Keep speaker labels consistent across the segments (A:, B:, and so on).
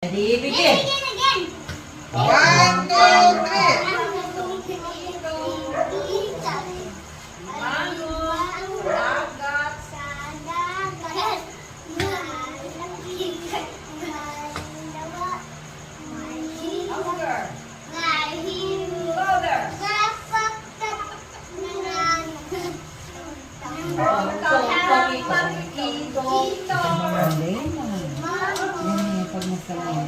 A: Ready, begin.
B: One, two, three.
A: Pag masalang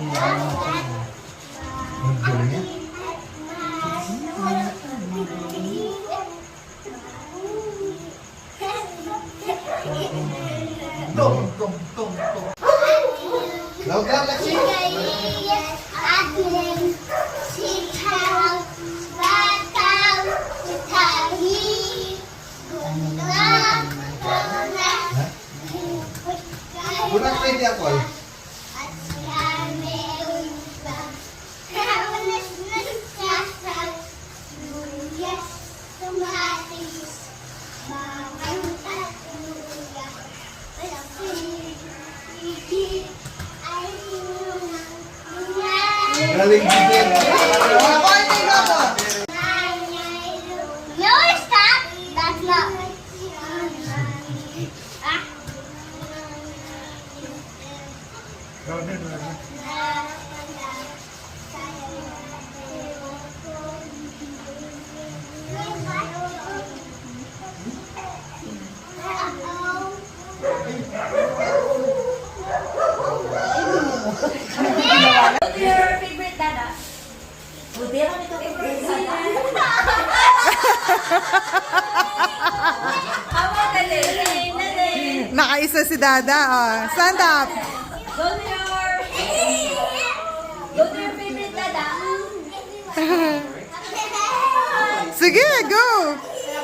B: Logar, Lexi. Bulan pwede ako eh. Galing bigyan. Ako ay tingnan mo.
C: No, stop. That's not.
D: What is your favorite dada? Buti lang ito favorite dada. Hawa ka din.
B: Nakaisa si Dada. Oh. Stand up.
D: Go to your favorite dada.
B: Sige, go.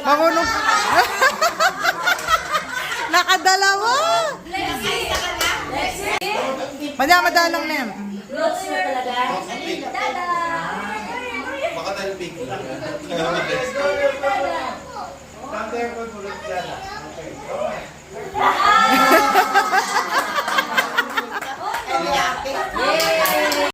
B: Marunong. Nakadalawa. Madama-dalang na yan.
D: Go to your dada.
B: Baka tayo pink.
D: Dada.